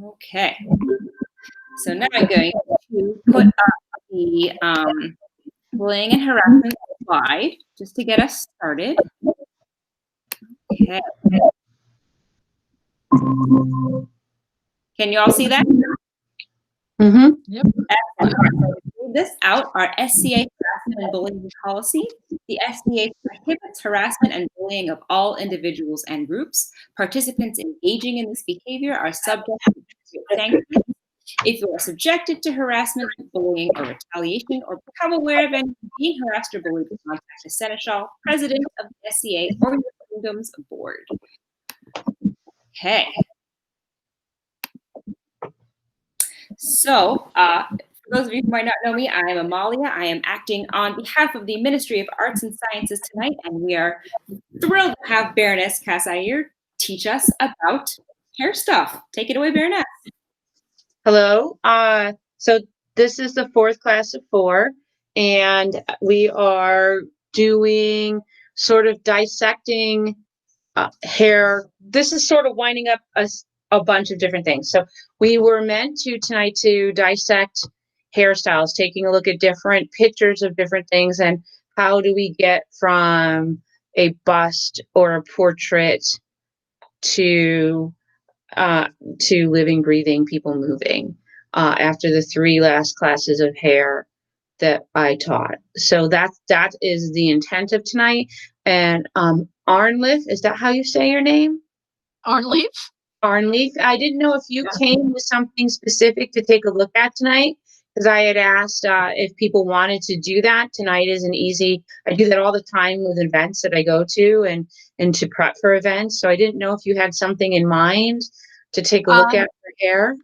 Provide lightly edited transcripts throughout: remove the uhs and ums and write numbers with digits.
Okay. So now I'm going to put up the bullying and harassment slide just to get us started. Okay. Can you all see that? Mm-hmm. Yep. Excellent. Read this out. Our SCA harassment and bullying policy. The SCA prohibits harassment and bullying of all individuals and groups. Participants engaging in this behavior are subject to sanctions. If you are subjected to harassment, bullying, or retaliation, or become aware of any being harassed or bullied, contact the Seneschal, President of the SCA, or your kingdom's board. Okay. So, for those of you who might not know me, I am Amalia. I am acting on behalf of the Ministry of Arts and Sciences tonight, and we are thrilled to have Baroness Cassair teach us about hair stuff. Take it away, Baroness. Hello. So this is the fourth class of 4, and we are doing sort of dissecting hair. This is sort of winding up a bunch of different things. So we were meant to tonight to dissect hairstyles, taking a look at different pictures of different things and how do we get from a bust or a portrait to living, breathing, people moving after the 3 last classes of hair that I taught. So that is the intent of tonight. And Arnleif, is that how you say your name? Arnleif. Arnleif. I didn't know if you came with something specific to take a look at tonight, because I had asked if people wanted to do that. Tonight is an easy, I do that all the time with events that I go to and to prep for events. So I didn't know if you had something in mind to take a look at for hair.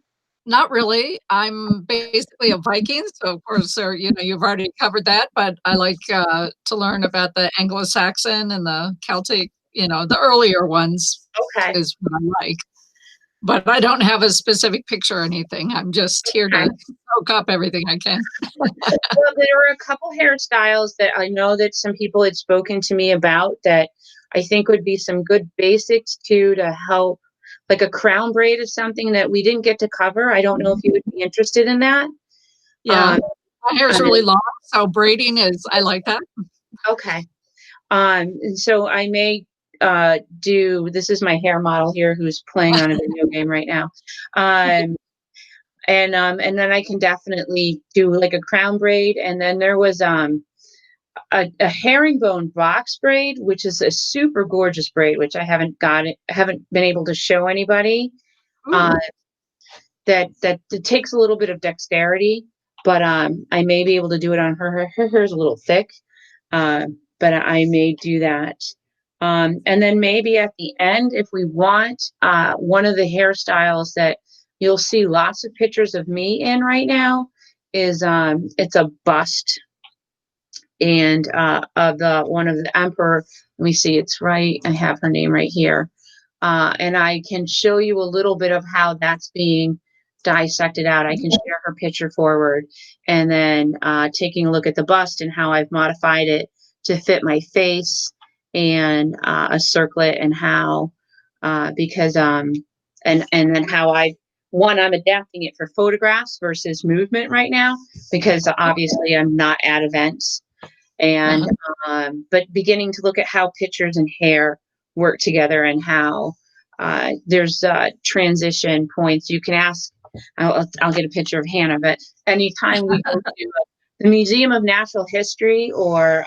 Not really. I'm basically a Viking, so of course, you've already covered that. But I like to learn about the Anglo-Saxon and the Celtic, the earlier ones. Okay. Is what I like. But I don't have a specific picture or anything. I'm just here to soak up everything I can. Well, there were a couple hairstyles that I know that some people had spoken to me about that I think would be some good basics to help. Like a crown braid is something that we didn't get to cover. I don't know if you would be interested in that. Yeah, my hair's really long, so braiding I like that. Okay. And so I may this is my hair model here who's playing on a video game right now. And then I can definitely do like a crown braid. And then there was a herringbone box braid, which is a super gorgeous braid, which I haven't been able to show anybody. That it takes a little bit of dexterity, but I may be able to do it on her. Her hair is a little thick, but I may do that. And then maybe at the end, if we want, one of the hairstyles that you'll see lots of pictures of me in right now is it's a bust and of one of the emperor. Let me see, it's right. I have her name right here. And I can show you a little bit of how that's being dissected out. I can share her picture forward and then taking a look at the bust and how I've modified it to fit my face and a circlet and how because and then how I'm adapting it for photographs versus movement right now, because obviously I'm not at events. And but beginning to look at how pictures and hair work together and how there's transition points. You can ask, I'll get a picture of Hannah, but anytime we go to the Museum of Natural History or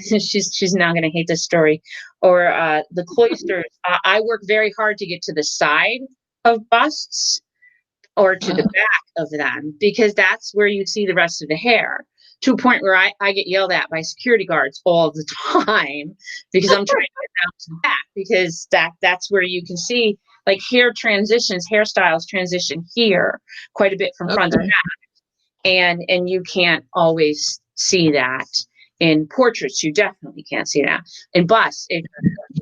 she's now going to hate this story, or the cloisters, I work very hard to get to the side of busts or to the back of them, because that's where you see the rest of the hair, to a point where I get yelled at by security guards all the time because I'm trying to get down to the back, because that's where you can see like hairstyles transition here quite a bit from front to back. And you can't always see that in portraits. You definitely can't see that in busts. If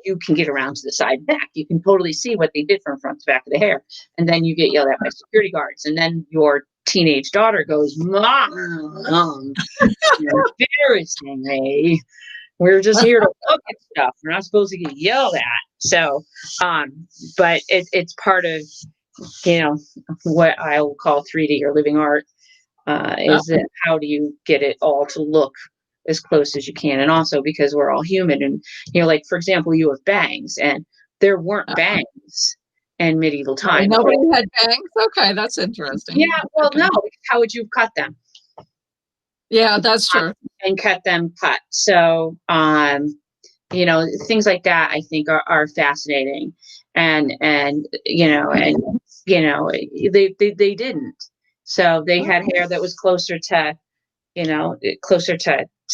you can get around to the side and back, you can totally see what they did from front to back of the hair. And then you get yelled at by security guards, and then your teenage daughter goes, "Mom, embarrassingly, we're just here to look at stuff. We're not supposed to get yelled at." So, but it's part of you know, what I will call 3D or living art, Oh, is that how do you get it all to look as close as you can? And also because we're all human and, like, for example, you have bangs and there weren't uh, bangs in medieval really times. nobody had bangs? Okay, that's Yeah, interesting. well, Okay. no, how would you cut them? Yeah, that's true. And cut them cut. So, things like that I think are fascinating. And they didn't. So they had Oh, hair that was closer to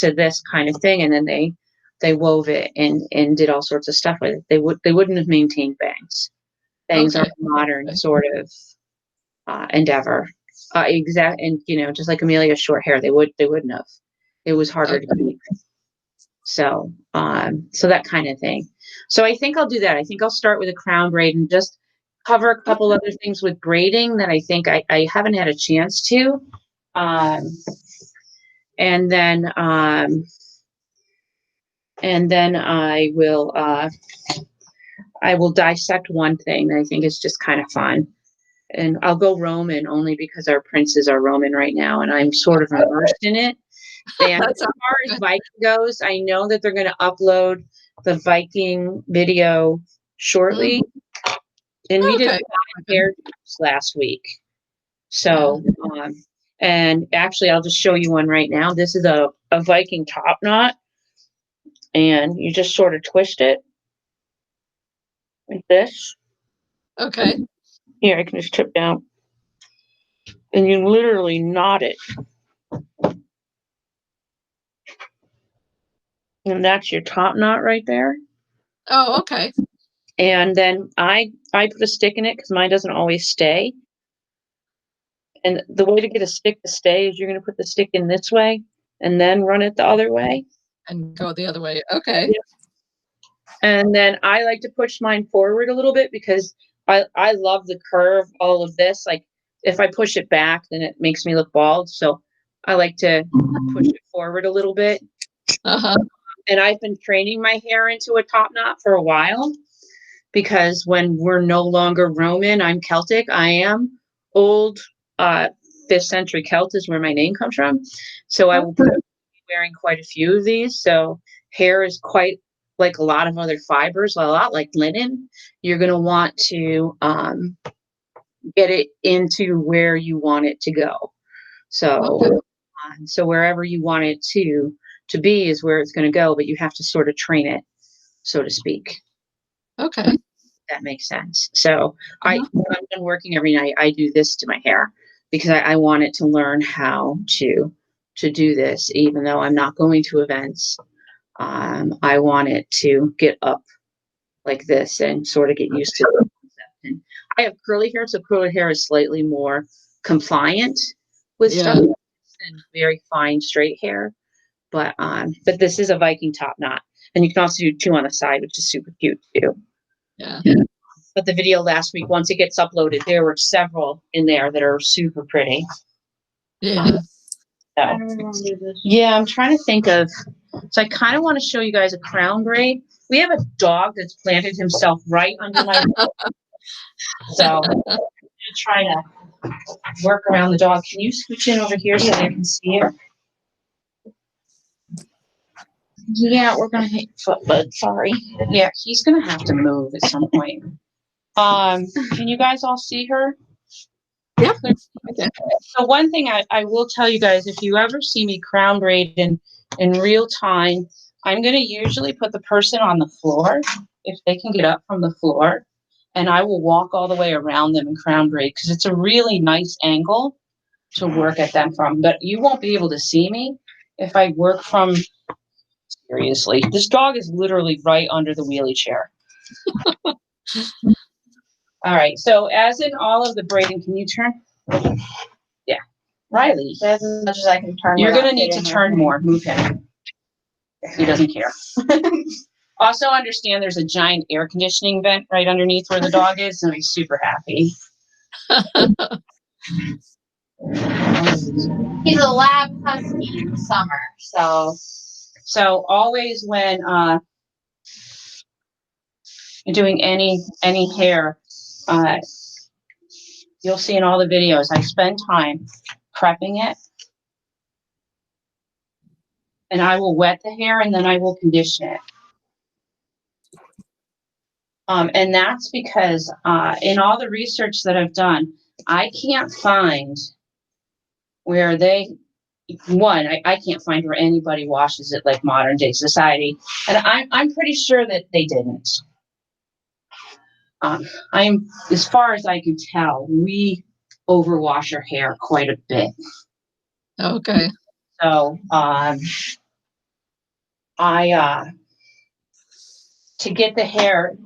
this kind of thing, and then they wove it and did all sorts of stuff with it. They wouldn't have maintained bangs. Bangs are okay. a modern Okay. sort of endeavor. And just like Amelia's short hair, they wouldn't have. It was harder to Okay. keep. So that kind of thing. So I think I'll do that. I think I'll start with a crown braid and just cover a couple Okay. other things with braiding that I think I haven't had a chance to. Um, and then I will dissect one thing that I think is just kind of fun. And I'll go Roman only because our princes are Roman right now, and I'm sort of immersed in it. And That as sounds far as good. Viking goes, I know that they're going to upload the Viking video shortly. Mhm. And we did Okay. hair last week. Yeah. So, and actually, I'll just show you one right now. This is a Viking top knot, and you just sort of twist it like this. Okay. Here, I can just tip down, and you literally knot it, and that's your top knot right there. Oh, okay. And then I put a stick in it because mine doesn't always stay. And the way to get a stick to stay is you're going to put the stick in this way and then run it the other way. And go the other way. Okay. Yeah. And then I like to push mine forward a little bit because I love the curve, all of this. Like if I push it back, then it makes me look bald. So I like to push it forward a little bit. Uh-huh. And I've been training my hair into a top knot for a while because when we're no longer Roman, I'm Celtic. I am old, uh, 5th century Celt is where my name comes from. So I will be wearing quite a few of these. So hair is quite like a lot of other fibers, a lot like linen. You're going to want to get it into where you want it to go. So, Okay. so wherever you want it to be is where it's going to go, but you have to sort of train it, so to speak. Okay. That makes sense. So Uh-huh. when I'm done working every night, I do this to my hair because I want it to learn how to do this, even though I'm not going to events. I want it to get up like this and sort of get used to the concept. And I have curly hair, so curly hair is slightly more compliant with stuff Yeah. than very fine straight hair. But this is a Viking top knot, and you can also do two on the side, which is super cute too. Yeah. But the video last week, once it gets uploaded, there were several in there that are super pretty. Yeah. So, yeah, I'm trying to think of. So I kind of want to show you guys a crown braid. We have a dog that's planted himself right under my. So I'm gonna try to work around the dog. Can you scooch in over here so I can see it? Yeah, we're gonna hit foot bud. Sorry. Yeah, he's gonna have to move at some point. Can you guys all see her? Yep. Okay. So one thing I will tell you guys, if you ever see me crown braid in real time, I'm going to usually put the person on the floor if they can get up from the floor, and I will walk all the way around them and crown braid because it's a really nice angle to work at them from. But you won't be able to see me if I work from. Seriously, this dog is literally right under the wheelie chair. All right, so as in all of the braiding, can you turn? Yeah. Riley. That's as much as I can turn. You're going to need to turn more. Move him. He doesn't care. Also understand there's a giant air conditioning vent right underneath where the dog is, and he's super happy. He's a lab husky in the summer, So always when you're doing any hair, You'll see in all the videos, I spend time prepping it. And I will wet the hair and then I will condition it. And that's because in all the research that I've done, I can't find where I can't find where anybody washes it like modern day society. And I'm pretty sure that they didn't. As far as I can tell, we overwash our hair quite a bit. Okay. So, to get the hair,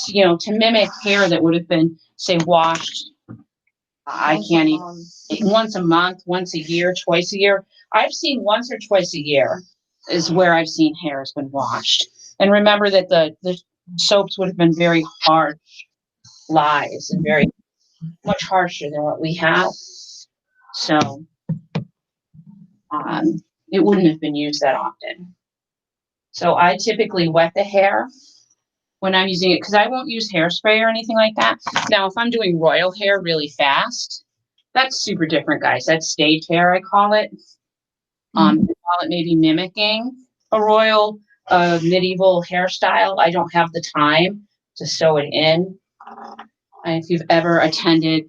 to mimic hair that would have been, say, washed, I can't even, once a month, once a year, twice a year. I've seen once or twice a year is where I've seen hair has been washed. And remember that the soaps would have been very harsh lies and very much harsher than what we have. So it wouldn't have been used that often. So I typically wet the hair when I'm using it because I won't use hairspray or anything like that. Now, if I'm doing royal hair really fast, that's super different, guys. That's stage hair, I call it. I call it maybe mimicking a royal, medieval hairstyle. I don't have the time to sew it in. And if you've ever attended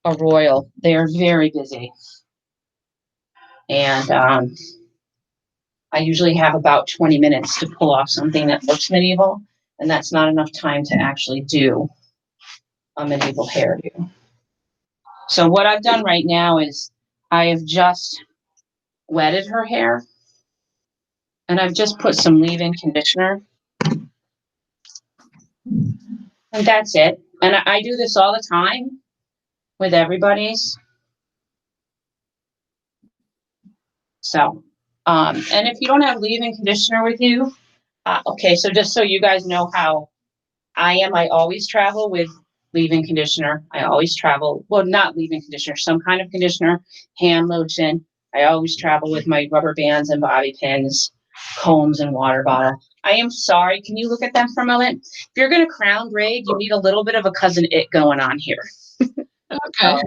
a royal, they are very busy. And I usually have about 20 minutes to pull off something that looks medieval, and that's not enough time to actually do a medieval hairdo. So what I've done right now is I have just wetted her hair, and I've just put some leave-in conditioner. And that's it. And I do this all the time with everybody's. So, and if you don't have leave-in conditioner with you, okay, so just so you guys know how I am, I always travel with leave-in conditioner. I always travel, well, not leave-in conditioner, some kind of conditioner, hand lotion. I always travel with my rubber bands and bobby pins, combs and water bottle. I am sorry, can you look at them for a moment? If you're gonna crown braid, you need a little bit of a cousin it going on here. Okay.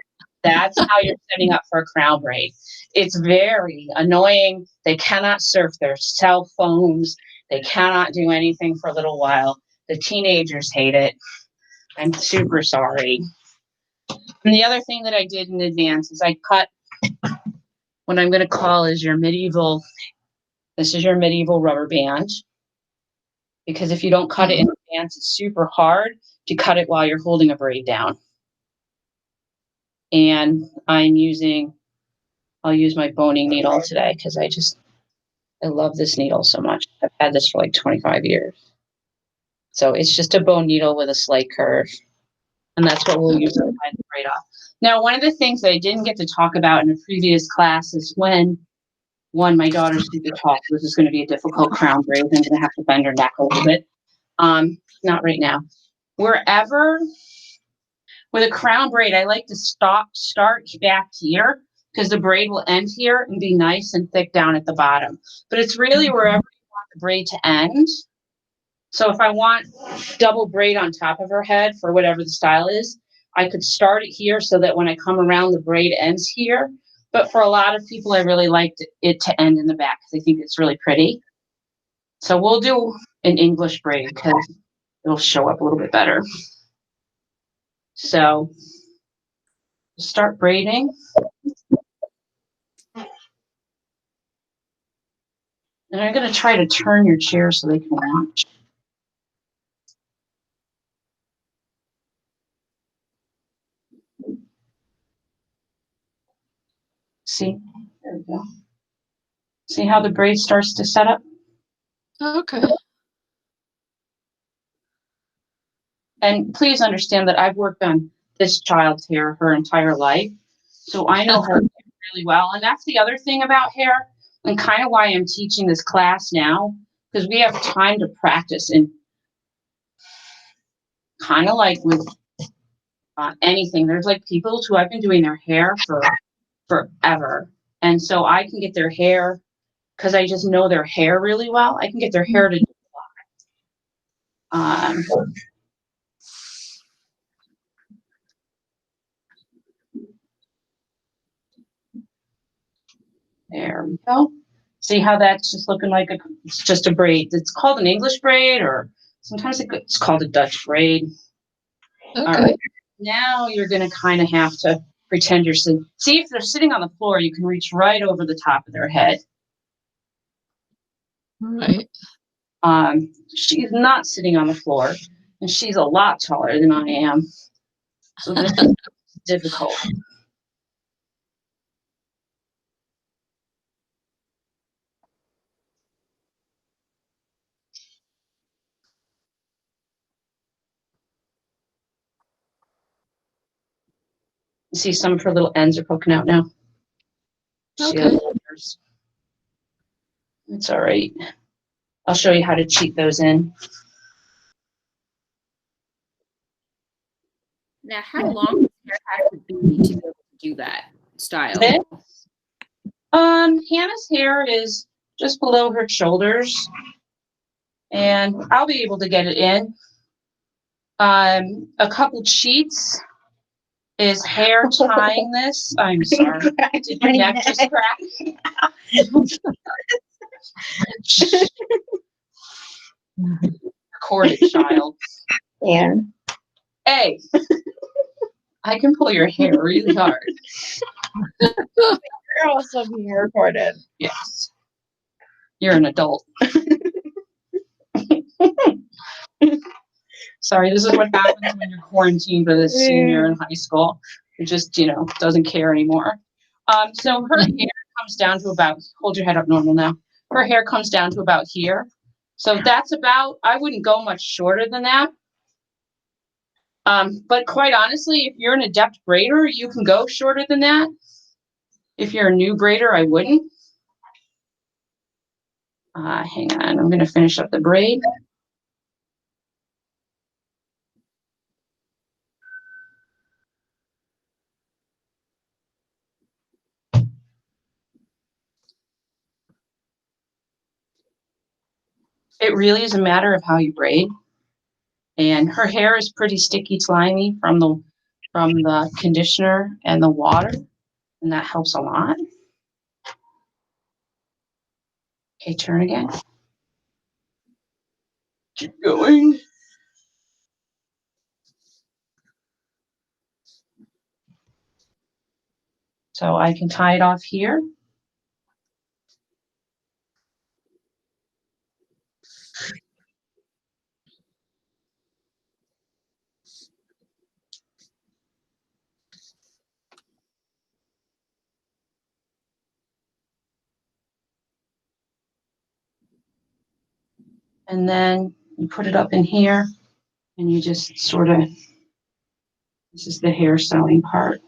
That's how you're setting up for a crown braid. It's very annoying. They cannot surf their cell phones. They cannot do anything for a little while. The teenagers hate it. I'm super sorry. And the other thing that I did in advance is I cut what I'm going to call is your medieval, this is your medieval rubber band. Because if you don't cut it in advance, it's super hard to cut it while you're holding a braid down. And I'll use my boning needle today because I love this needle so much. I've had this for like 25 years. So it's just a bone needle with a slight curve. And that's what we'll use to tie the braid off. Now, one of the things that I didn't get to talk about in a previous class is when my daughter's super tall. This is going to be a difficult crown braid. I'm going to have to bend her neck a little bit. Not right now. Wherever with a crown braid, I like to start back here because the braid will end here and be nice and thick down at the bottom. But it's really wherever you want the braid to end. So if I want double braid on top of her head for whatever the style is, I could start it here so that when I come around, the braid ends here. But for a lot of people, I really liked it to end in the back because I think it's really pretty. So we'll do an English braid because it'll show up a little bit better. So start braiding. And I'm going to try to turn your chair so they can watch. See? There we go. See how the braid starts to set up? Okay. And please understand that I've worked on this child's hair her entire life. So I know her really well. And that's the other thing about hair and kind of why I'm teaching this class now, because we have time to practice and kind of like with anything. There's like people who I've been doing their hair for forever. And so I can get their hair, because I just know their hair really well, I can get their hair to There we go. See how that's just looking like it's just a braid. It's called an English braid, or sometimes it's called a Dutch braid. Okay. All right. Now you're going to kind of have to pretend you're sitting. See, if they're sitting on the floor, you can reach right over the top of their head. Right. She's not sitting on the floor, and she's a lot taller than I am. So this is difficult. See, some of her little ends are poking out now. Okay. It's all right. I'll show you how to cheat those in. Now, how long does hair have to be to be able to do that style? Hannah's hair is just below her shoulders, and I'll be able to get it in. A couple cheats is hair tying this. I'm sorry. Did your neck just crack? Recorded, child. And Hey, I can pull your hair really hard. you're also being recorded. Yes. You're an adult. Sorry, this is what happens when you're quarantined with a senior in high school. It just, doesn't care anymore. So her hair comes down to about, hold your head up normal now. Her hair comes down to about here. So that's about, I wouldn't go much shorter than that. But quite honestly, if you're an adept braider, you can go shorter than that. If you're a new braider, I wouldn't. Hang on, I'm going to finish up the braid. It really is a matter of how you braid. And her hair is pretty sticky, slimy from the conditioner and the water, and that helps a lot. Okay, turn again. Keep going. So I can tie it off here. And then you put it up in here, and you just sort of, this is the hair sewing part.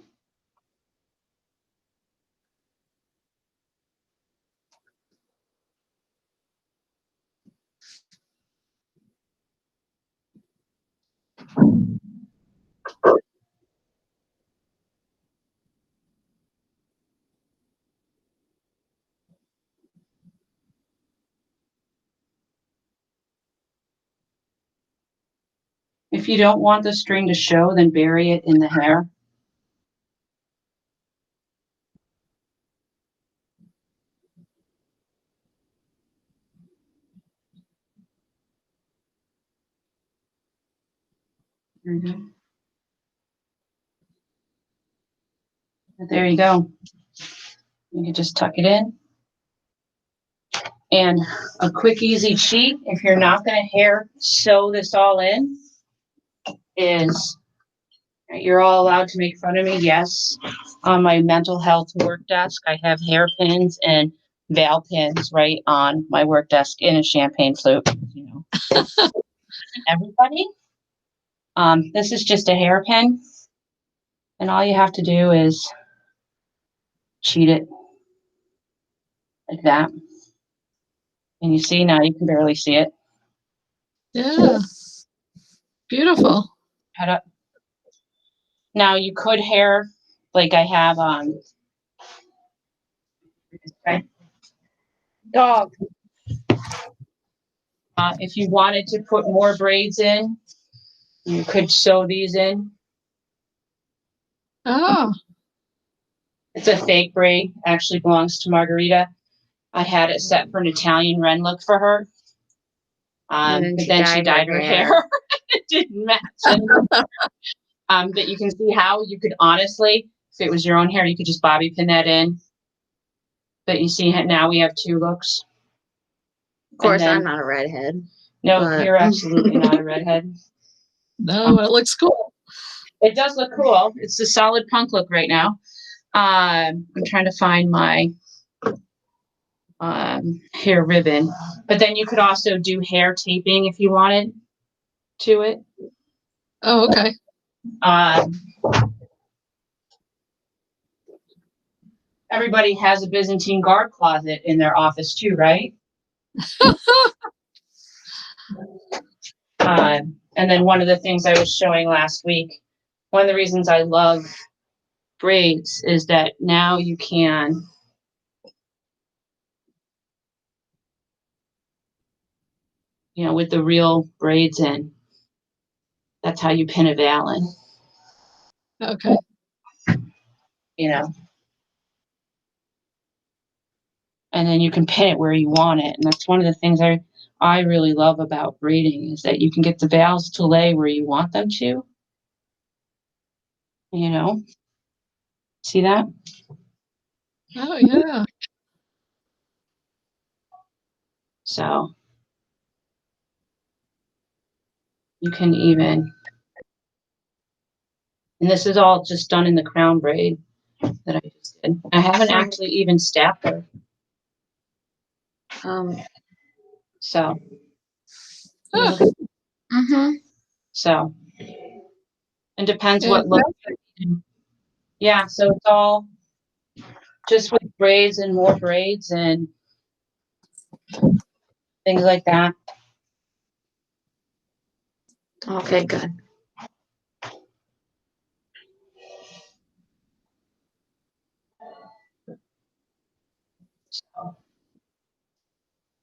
If you don't want the string to show, then bury it in the hair. Mm-hmm. There you go. You can just tuck it in. And a quick, easy cheat, if you're not going to hair sew this all in, is you're all allowed to make fun of me. Yes, on my mental health work desk, I have hairpins and veil pins right on my work desk in a champagne flute. Everybody. This is just a hairpin, and all you have to do is cheat it like that. And you see now, you can barely see it. Yeah. Beautiful. Head up. Now you could hair like I have Dog. if you wanted to put more braids in, you could sew these in. Oh. It's a fake braid, actually belongs to Margarita. I had it set for an Italian wren look for her. And But then she dyed her hair. It didn't match anymore. But you can see how you could honestly, if it was your own hair, you could just bobby pin that in. But you see now we have two looks. Of course, then, I'm not a redhead. No, but... you're absolutely not a redhead. No, it looks cool. It does look cool. It's a solid punk look right now. I'm trying to find my hair ribbon. But then you could also do hair taping if you wanted to it. Oh, okay. Everybody has a Byzantine guard closet in their office too, right? And then one of the things I was showing last week, one of the reasons I love braids is that now you can with the real braids in. That's how you pin a Valen. Okay. And then you can pin it where you want it. And that's one of the things I really love about braiding is that you can get the vowels to lay where you want them to. See that? Oh, yeah. So you can even, and this is all just done in the crown braid that I just did. I haven't actually even stacked her. So. Oh. So. It depends what look. Yeah, so it's all just with braids and more braids and things like that. Okay, good.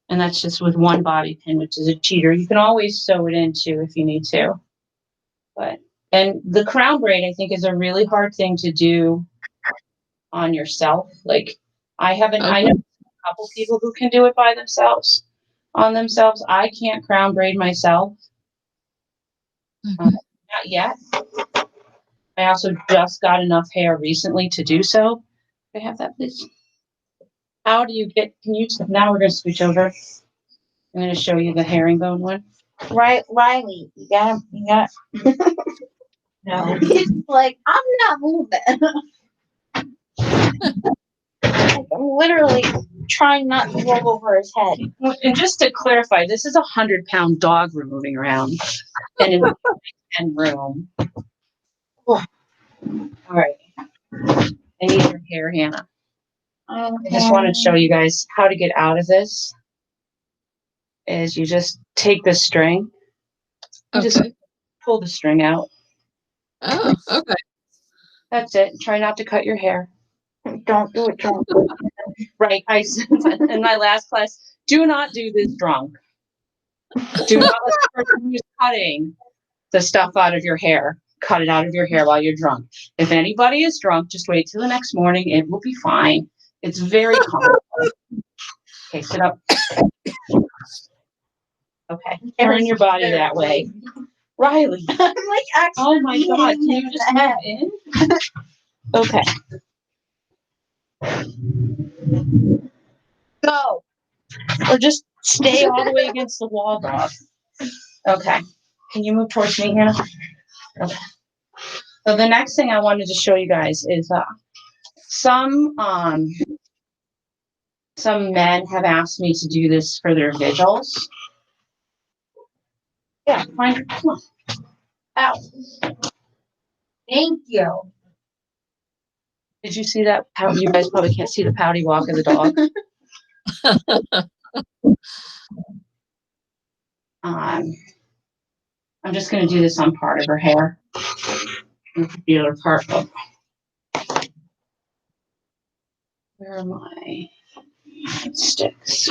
And that's just with one bobby pin, which is a cheater. You can always sew it in too if you need to. And the crown braid, I think, is a really hard thing to do on yourself. Like I know a couple people who can do it by themselves, on themselves. I can't crown braid myself. Not yet. I also just got enough hair recently to do so. Can I have that, please? How do you now we're going to switch over. I'm going to show you the herringbone one. Right, Riley, you got. No. It's like, I'm not moving. Like, I'm literally trying not to roll over his head. And just to clarify, this is 100-pound dog we're moving around in an 10 room. All right. I need your hair, Hannah. I just want to show you guys how to get out of this. Is you just take the string and just pull the string out. Oh, okay. That's it. Try not to cut your hair. Don't do it drunk. Right. I said in my last class, do not do this drunk. Do not let the person who's cutting the stuff out of your hair cut it out of your hair while you're drunk. If anybody is drunk, just wait till the next morning. It will be fine. It's very common. Okay, sit up. Okay, turn your body that way. Riley. I'm like, actually. Oh my God, can you just move in? Okay. Go. Or just stay all the way against the wall, dog. Okay. Can you move towards me, Hannah? Okay. So the next thing I wanted to show you guys is some men have asked me to do this for their vigils. Yeah, fine. Come on. Ow. Thank you. Did you see that? You guys probably can't see the pouty walk of the dog. I'm just going to do this on part of her hair. The other part. Where are my sticks?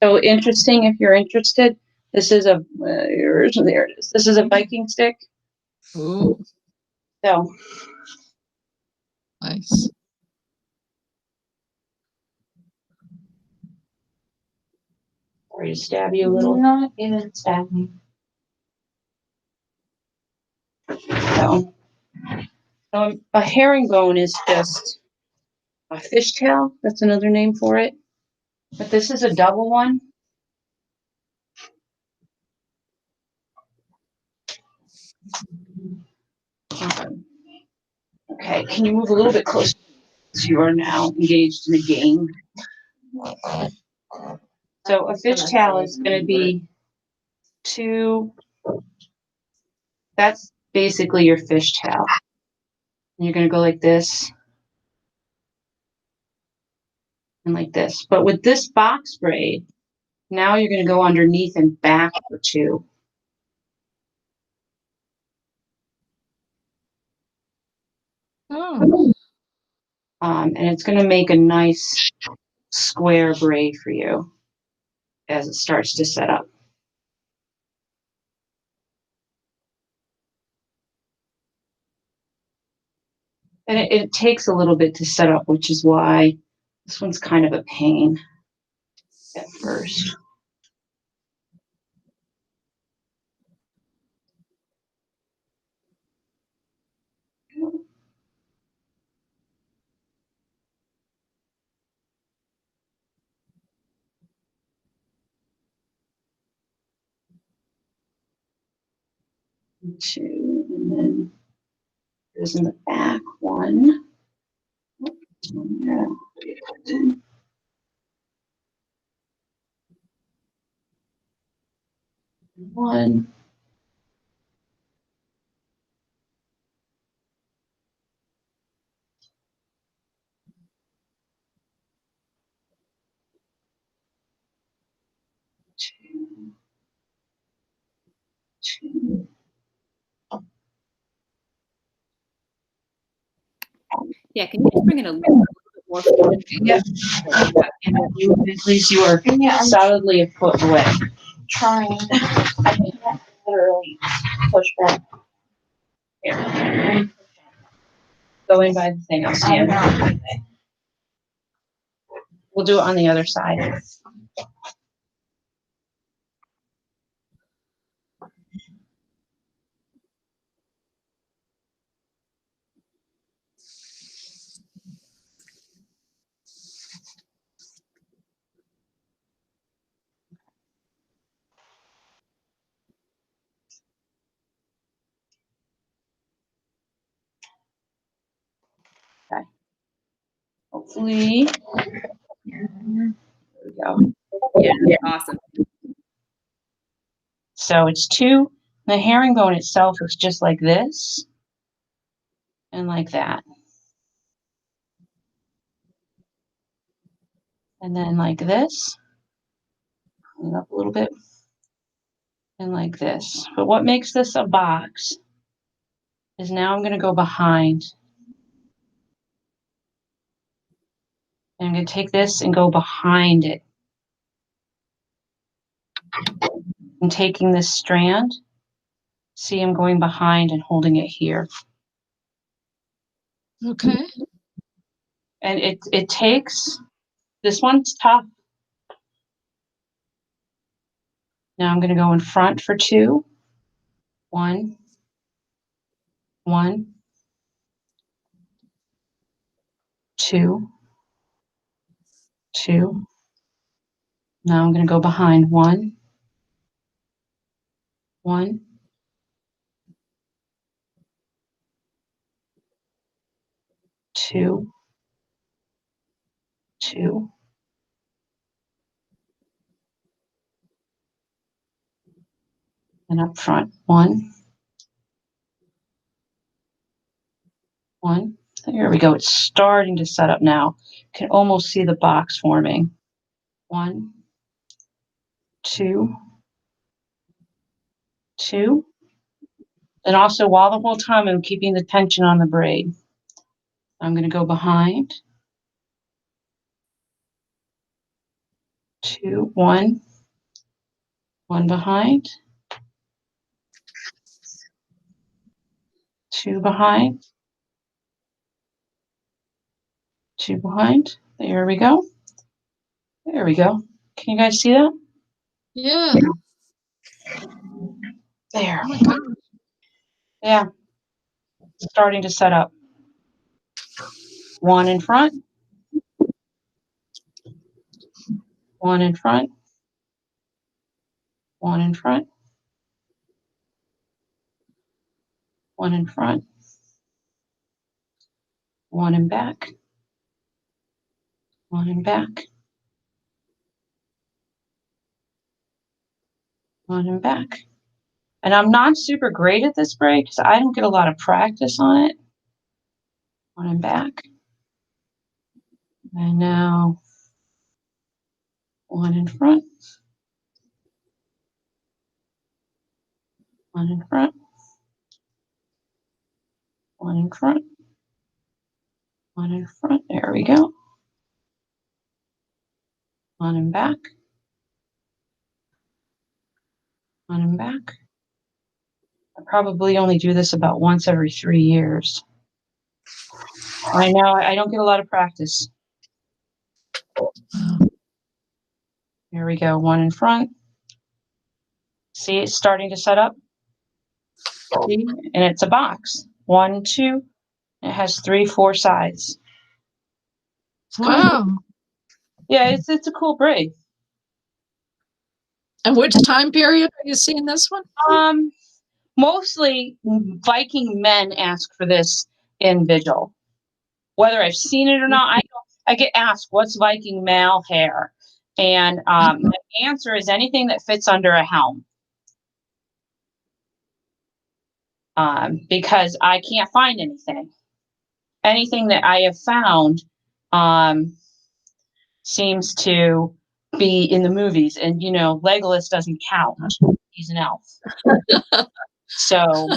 So interesting. If you're interested, this is there it is. This is a Viking stick. Ooh, So nice. Sorry to stab you a little. Not even stab me. So, a herringbone is just a fishtail. That's another name for it. But this is a double one. Okay, can you move a little bit closer? You are now engaged in a game. So a fishtail is going to be two. That's basically your fishtail. You're going to go like this and like this. But with this box braid, now you're going to go underneath and back for two. Oh, And it's going to make a nice square braid for you as it starts to set up. And it takes a little bit to set up, which is why this one's kind of a pain at first. Two, and then there's in the back one. One. Two. Two. Yeah, can you just bring it a little bit more forward? Yep. At least you are Yeah, I'm solidly a foot away. trying. I can't literally push back. Here. Go in by the thing. I'll I'm stand. not. We'll do it on the other side. Okay. Hopefully. There we go. Yeah, awesome. So it's two. The herringbone itself is just like this and like that. And then like this. Clean up a little bit. And like this. But what makes this a box is now I'm going to go behind. And I'm going to take this and go behind it. I'm taking this strand. See, I'm going behind and holding it here. okay. And it takes, this one's tough. Now I'm going to go in front for two. One. One. Two. Two. Now I'm going to go behind. One. One. Two. Two. And up front. One. One. There we go. It's starting to set up now. You can almost see the box forming. One. Two. Two. And also, while the whole time I'm keeping the tension on the braid, I'm going to go behind. Two. One. One behind. Two behind. Two behind. There we go. There we go. Can you guys see that? Yeah. There. Oh my gosh. Yeah. Starting to set up. One in front. One in front. One in front. One in front. One in back. One in back. One in back. And I'm not super great at this braid because I don't get a lot of practice on it. One in back. And now one in front. One in front. One in front. One in front. There we go. One in back. One in back. I probably only do this about once every 3 years. I know I don't get a lot of practice. Here we go. One in front. See, it's starting to set up. See? And it's a box. 1, 2. It has 3, 4 sides. It's kind of, Wow. yeah, it's a cool braid. And which time period are you seeing this one? Mostly Viking men ask for this in Vigil. Whether I've seen it or not, I get asked, what's Viking male hair? And my answer is anything that fits under a helm. Because I can't find anything. Anything that I have found seems to be in the movies. And, you know, Legolas doesn't count. He's an elf. So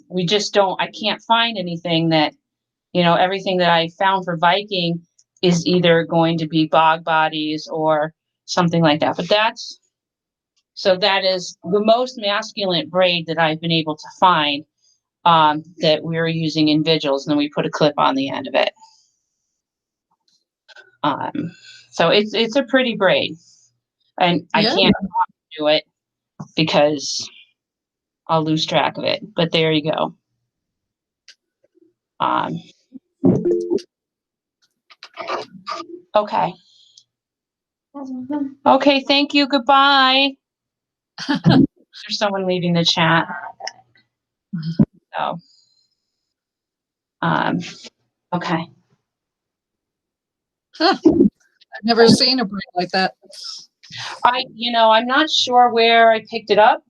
we just don't, I can't find anything that, you know, everything that I found for Viking is either going to be bog bodies or something like that. But that is the most masculine braid that I've been able to find that we're using in Vigils, and then we put a clip on the end of it. So it's a pretty braid, and I can't do it because I'll lose track of it. But there you go. Okay. Okay, thank you. Goodbye. There's someone leaving the chat. So, okay. Huh. I've never seen a braid like that. I'm not sure where I picked it up.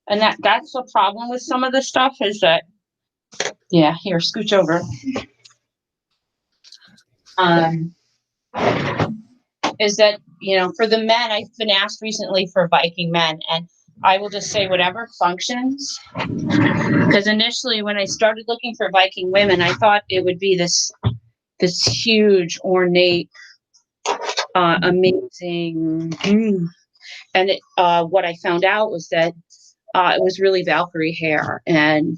And that's the problem with some of the stuff is that, yeah, here, scooch over. Is that, for the men, I've been asked recently for Viking men, and I will just say whatever functions. Because initially when I started looking for Viking women, I thought it would be this huge, ornate, amazing, and what I found out was that it was really Valkyrie hair and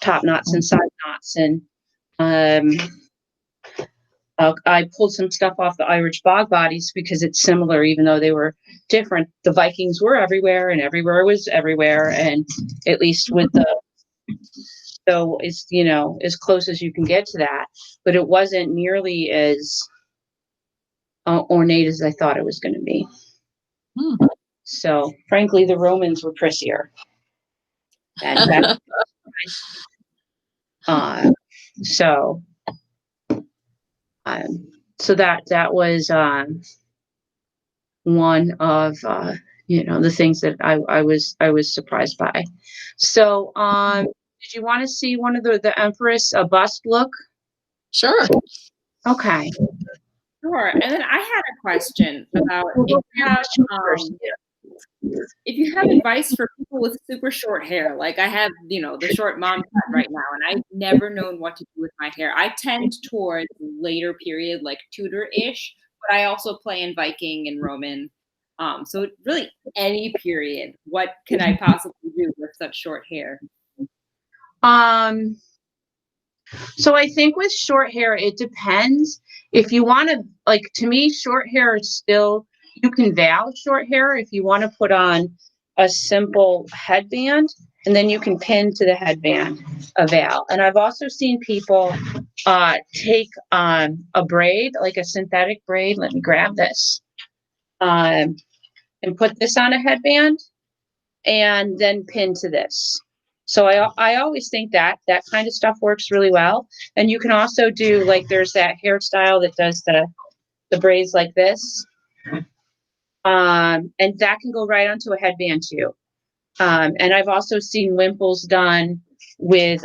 top knots and side knots, and I pulled some stuff off the Irish bog bodies because it's similar, even though they were different. The Vikings were everywhere, and everywhere was everywhere, and at least with so it's as close as you can get to that, but it wasn't nearly as ornate as I thought it was going to be. So, frankly, the Romans were prissier. And so that was one of the things that I was surprised by. So did you want to see one of the Empress bust look? Sure. Okay. Sure. And then I had a question about if you have advice for people with super short hair. Like I have, the short mom cut right now, and I've never known what to do with my hair. I tend towards later period, like Tudor-ish, but I also play in Viking and Roman. So really any period, what can I possibly do with such short hair? So I think with short hair, it depends. If you want to, to me, short hair is still You can veil short hair if you want to put on a simple headband, and then you can pin to the headband a veil. And I've also seen people take a braid, like a synthetic braid. Let me grab this. And put this on a headband and then pin to this. So I always think that kind of stuff works really well. And you can also do, like, there's that hairstyle that does the braids like this. And that can go right onto a headband too. And I've also seen wimples done with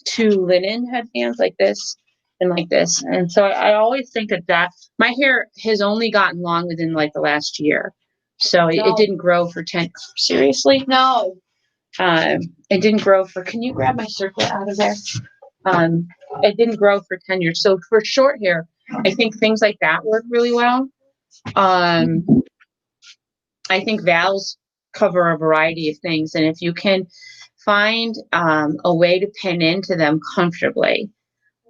2 linen headbands like this and like this. And so I always think that my hair has only gotten long within like the last year. So it didn't grow for 10. Seriously? No. It didn't grow for, can you grab my circlet out of there? It didn't grow for 10 years. So for short hair, I think things like that work really well. I think veils cover a variety of things. And if you can find a way to pin into them comfortably,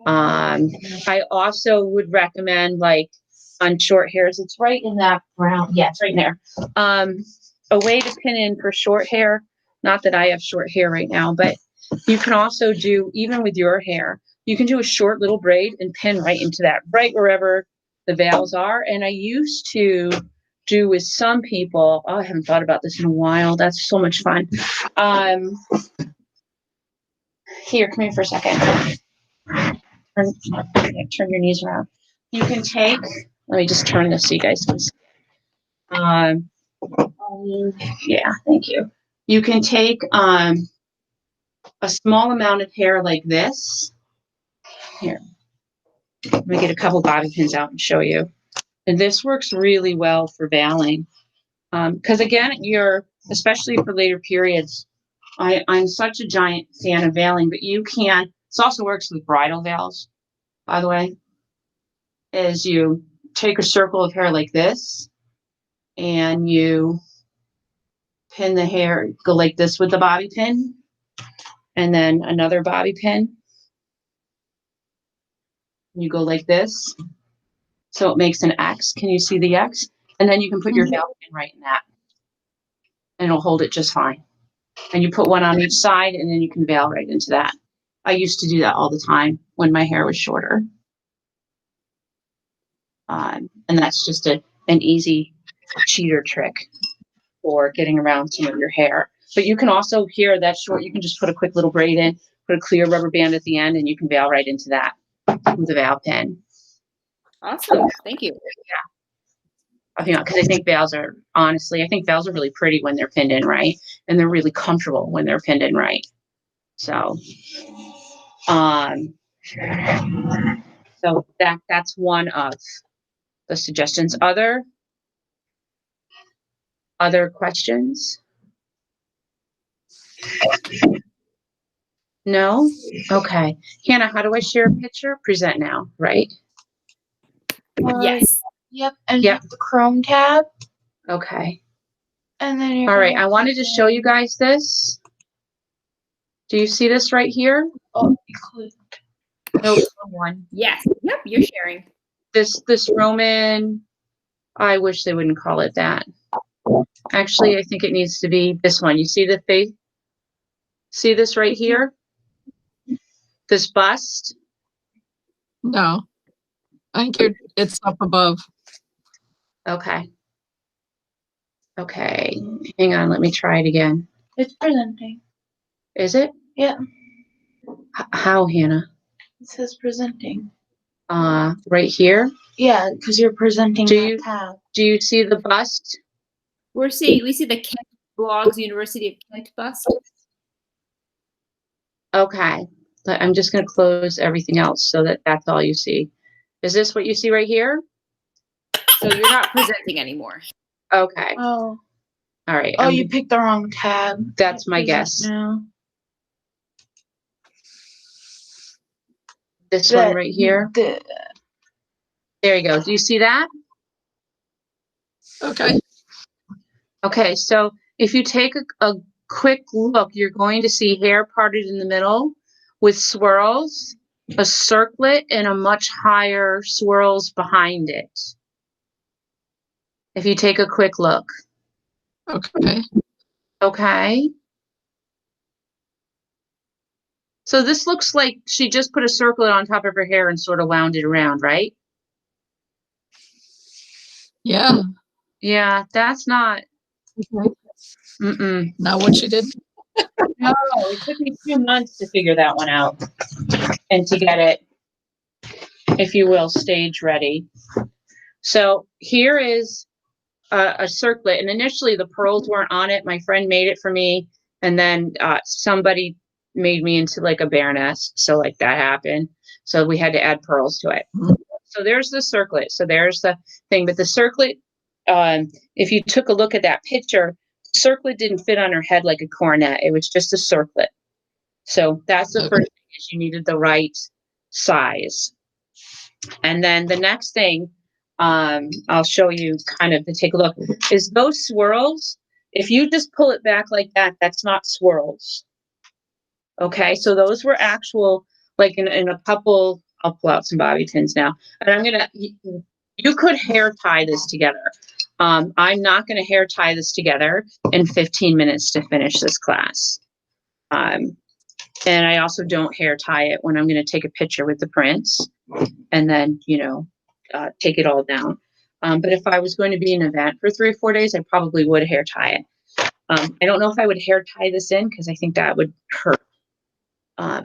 I also would recommend, like, on short hairs, it's right in that brown. Yeah, it's right there. A way to pin in for short hair, not that I have short hair right now, but you can also do, even with your hair, you can do a short little braid and pin right into that, right wherever the veils are. And I used to do with some people, oh, I haven't thought about this in a while. That's so much fun. Here, come here for a second. Turn your knees around. You can take, let me just turn this so you guys can see. Yeah, thank you. You can take a small amount of hair like this. Here, let me get a couple bobby pins out and show you. And this works really well for veiling. Because again, especially for later periods, I'm such a giant fan of veiling, but this also works with bridal veils, by the way, is you take a circle of hair like this and you pin the hair, go like this with the bobby pin, and then another bobby pin. You go like this. So it makes an X. Can you see the X? And then you can put your veil pin right in that. And it'll hold it just fine. And you put one on each side, and then you can veil right into that. I used to do that all the time when my hair was shorter. And that's just an easy cheater trick for getting around some of your hair. But you can also, here, that short, you can just put a quick little braid in, put a clear rubber band at the end, and you can veil right into that with a veil pin. Awesome. Thank you. Yeah. Because I think veils are really pretty when they're pinned in right. And they're really comfortable when they're pinned in right. So, that's one of the suggestions. Other questions? No? Okay. Hannah, how do I share a picture? Present now, right? Yes. Yep. And you have the Chrome tab. Okay. And then you're all right. I wanted to show you guys this. Do you see this right here? Oh, Nope. One. Yes. Yep. You're sharing. This Roman, I wish they wouldn't call it that. Actually, I think it needs to be this one. You see the face? See this right here? This bust? No, I think it's up above. Okay. Okay. Hang on. Let me try it again. It's presenting. Is it? Yeah. How, Hannah? It says presenting. Right here? Yeah, because you're presenting that tab. Do you see the bust? We see the Kent Blogs University of Kent bust. Okay. I'm just going to close everything else so that's all you see. Is this what you see right here? So you're not presenting anymore. Okay. Oh. All right. Oh, you picked the wrong tab. That's my guess. Now. This one right here. There you go. Do you see that? Okay. Okay. So if you take a quick look, you're going to see hair parted in the middle with swirls, a circlet, and a much higher swirls behind it. If you take a quick look. Okay. Okay. So this looks like she just put a circlet on top of her hair and sort of wound it around, right? Yeah. Yeah, that's not. Okay. Not what she did. No, it took me 2 months to figure that one out and to get it, if you will, stage ready. So here is a circlet, and initially the pearls weren't on it. My friend made it for me, and then somebody made me into like a Baroness, so like that happened. So we had to add pearls to it. So there's the circlet. So there's the thing, but the circlet, if you took a look at that picture, the circlet didn't fit on her head like a coronet. It was just a circlet. So that's the first thing, is you needed the right size. And then the next thing, I'll show you kind of to take a look, is those swirls. If you just pull it back like that, that's not swirls. Okay, so those were actual, like in a couple, I'll pull out some bobby pins now, and you could hair tie this together. I'm not gonna hair tie this together in 15 minutes to finish this class. And I also don't hair tie it when I'm gonna take a picture with the prints and then, take it all down. But if I was going to be in an event for 3 or 4 days, I probably would hair tie it. I don't know if I would hair tie this in because I think that would hurt. But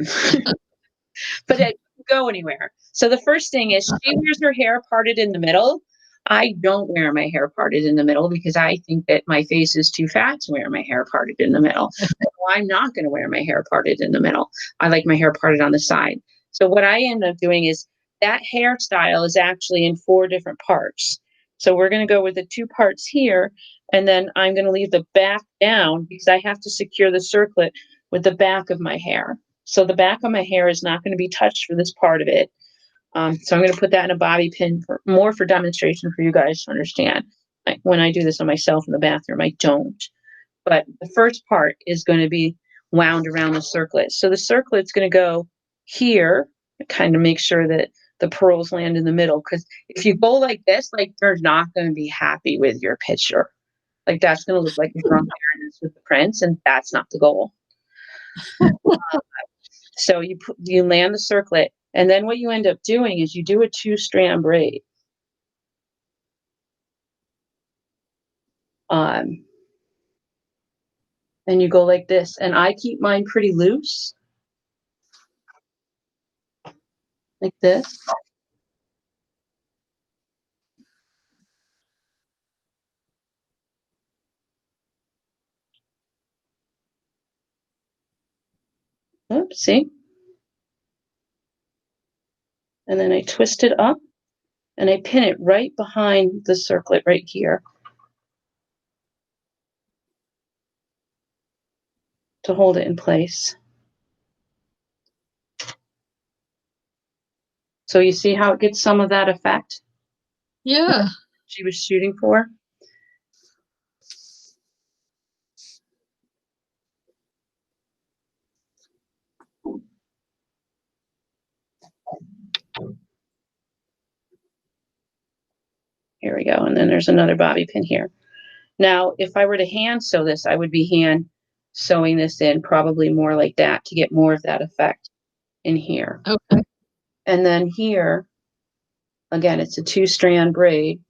it doesn't go anywhere. So the first thing is, she wears her hair parted in the middle. I don't wear my hair parted in the middle because I think that my face is too fat to wear my hair parted in the middle. So I'm not going to wear my hair parted in the middle. I like my hair parted on the side. So what I end up doing is, that hairstyle is actually in 4 different parts. So we're going to go with the 2 parts here, and then I'm going to leave the back down because I have to secure the circlet with the back of my hair. So the back of my hair is not going to be touched for this part of it. So I'm going to put that in a bobby pin more for demonstration for you guys to understand. Like when I do this on myself in the bathroom, I don't. But the first part is going to be wound around the circlet. So the circlet's going to go here, kind of make sure that the pearls land in the middle. Because if you go like this, like they're not going to be happy with your picture. Like that's going to look like you're on Baroness with the prints, and that's not the goal. So you land the circlet, and then what you end up doing is you do a 2-strand braid. And you go like this, and I keep mine pretty loose, like this. Oops, see? And then I twist it up, and I pin it right behind the circlet right here to hold it in place. So you see how it gets some of that effect Yeah. she was shooting for? Here we go. And then there's another bobby pin here. Now, if I were to hand sew this, I would be hand sewing this in probably more like that to get more of that effect in here. Okay. And then here, again, it's a 2-strand braid.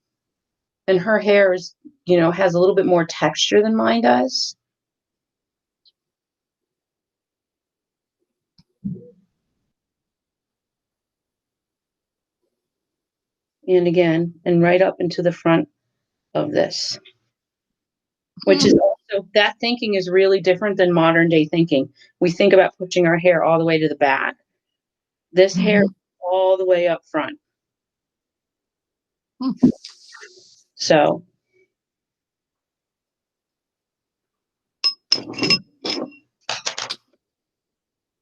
And her hair is, has a little bit more texture than mine does. And again, and right up into the front of this, which is also, that thinking is really different than modern day thinking. We think about pushing our hair all the way to the back. This hair all the way up front. So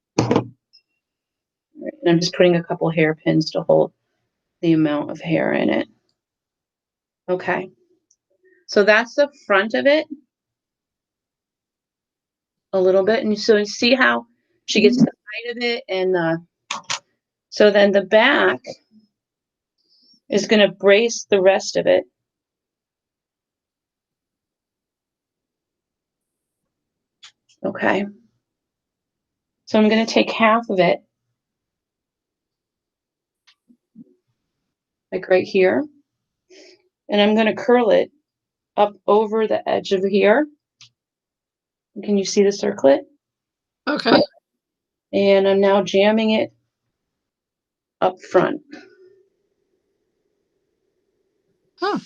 and I'm just putting a couple hairpins to hold the amount of hair in it. Okay. So that's the front of it a little bit. And so you see how she gets the height of it. And so then the back is going to brace the rest of it Okay. So I'm going to take half of it, like right here, and I'm going to curl it up over the edge of here. Can you see the circlet? Okay. And I'm now jamming it up front. Huh.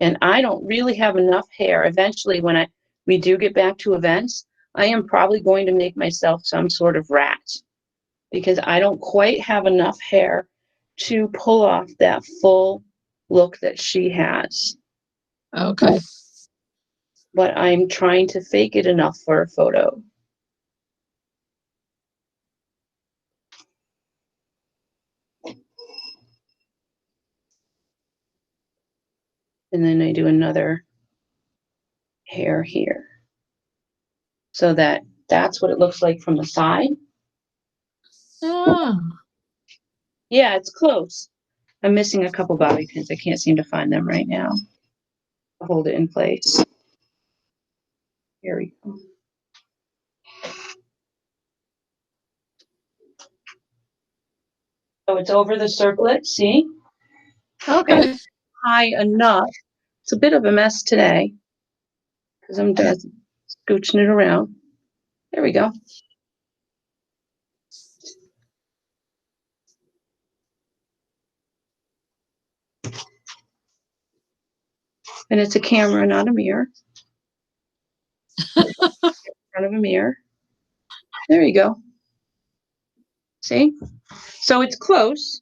And I don't really have enough hair. Eventually, when we do get back to events, I am probably going to make myself some sort of rat because I don't quite have enough hair to pull off that full look that she has. Okay. But I'm trying to fake it enough for a photo. And then I do another hair here. So that's what it looks like from the side. Oh. Yeah, it's close. I'm missing a couple bobby pins. I can't seem to find them right now. I'll hold it in place. Here we go. So it's over the circlet, see? Okay. High enough. It's a bit of a mess today because I'm just scooching it around. There we go. And it's a camera, not a mirror. In front of a mirror. There you go. See? So it's close.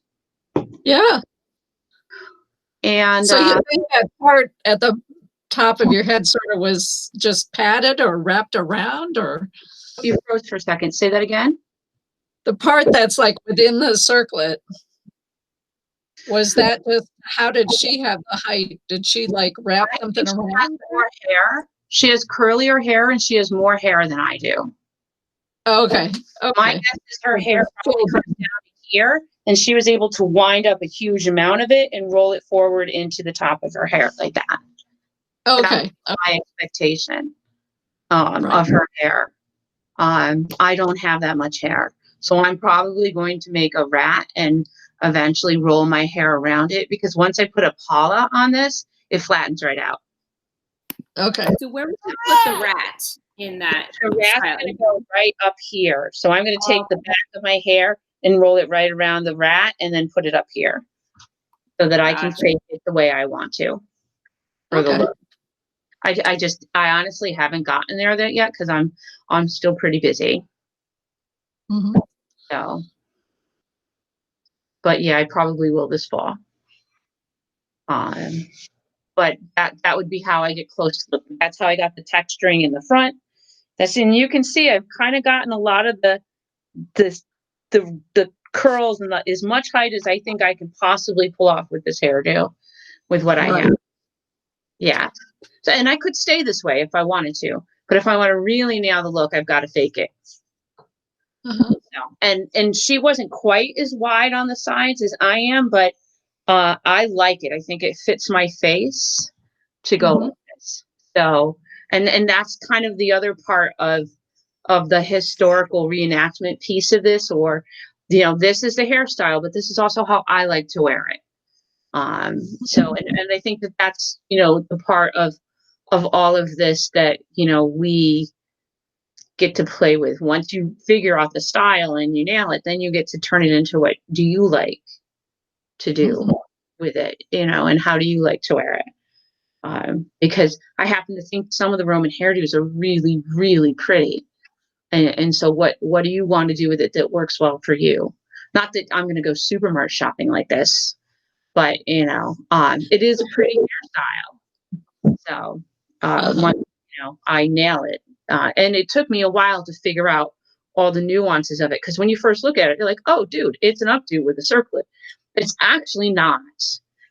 Yeah. And So you think that part at the top of your head sort of was just padded or wrapped around, or you froze for a second. Say that again. the part that's like within the circlet? Was that just, how did she have the height? Did she like wrap something She has around? more hair. She has curlier hair and she has more hair than I do. Okay. My Okay. guess is her hair probably comes down to here, and she was able to wind up a huge amount of it and roll it forward into the top of her hair like that. Okay. That's my expectation Right. of her hair. I don't have that much hair, so I'm probably going to make a rat and eventually roll my hair around it because once I put a pala on this, it flattens right out. Okay. So where would you put the rat in that The rat's style? going to go right up here. So I'm going to take the back of my hair and roll it right around the rat and then put it up here so that I can Gotcha. fake it the way I want to for the Okay. look. I honestly haven't gotten there yet because I'm still pretty busy. Mhm. So, but yeah, I probably will this fall. But that would be how I get close to the. That's how I got the texturing in the front. And you can see I've kind of gotten a lot of the curls and as much height as I think I can possibly pull off with this hairdo, with what I Right. have. Yeah. So, and I could stay this way if I wanted to, but if I want to really nail the look, I've got to fake it. Uh-huh. And she wasn't quite as wide on the sides as I am, but I like it. I think it fits my face to go Mhm. with this. So, and that's kind of the other part of the historical reenactment piece of this, or this is the hairstyle, but this is also how I like to wear it. So, and I think that's the part of all of this that we get to play with. Once you figure out the style and you nail it, then you get to turn it into what do you like to do Mhm. with it, and how do you like to wear it? Because I happen to think some of the Roman hairdos are really, really pretty. And so what do you want to do with it that works well for you? Not that I'm going to go supermarket shopping like this, but it is a pretty hairstyle. So once I nail it, and it took me a while to figure out all the nuances of it, because when you first look at it, you're like, oh, dude, it's an updo with a circlet. It's actually not.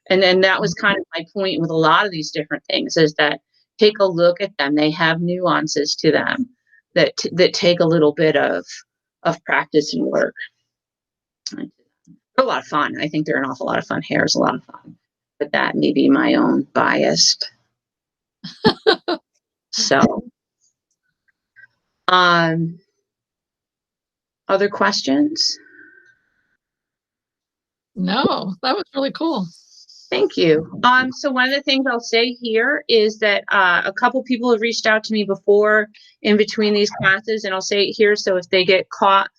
And then that was kind of my point with a lot of these different things, is that take a look at them. They have nuances to them that take a little bit of practice and work. They're a lot of fun. I think they're an awful lot of fun. Hair is a lot of fun, but that may be my own bias. So, Other questions? No, that was really cool. Thank you. So one of the things I'll say here is that a couple people have reached out to me before in between these classes, and I'll say it here. So if they get caught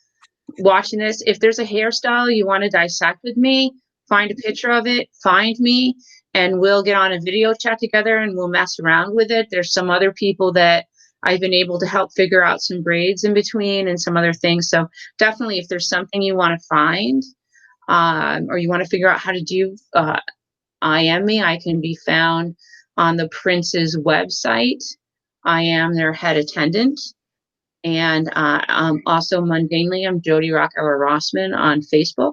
watching this, if there's a hairstyle you want to dissect with me, find a picture of it, find me, and we'll get on a video chat together and we'll mess around with it. There's some other people that I've been able to help figure out some braids in between and some other things. So definitely, if there's something you want to find, or you want to figure out how to do, IM me. I can be found on the Prince's website. I am their head attendant. And also mundanely, I'm Jody Rockower Rossman on Facebook.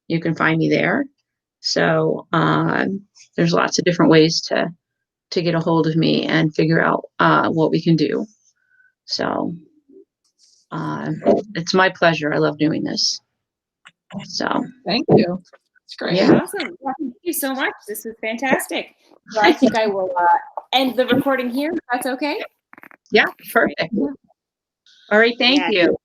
You can find me there. So there's lots of different ways to get a hold of me and figure out what we can do. So it's my pleasure. I love doing this. So Thank you. It's great. Yeah. Awesome. Well, thank you so much. This was fantastic. So I think I will end the recording here, if that's okay. yeah, perfect. All right, thank you.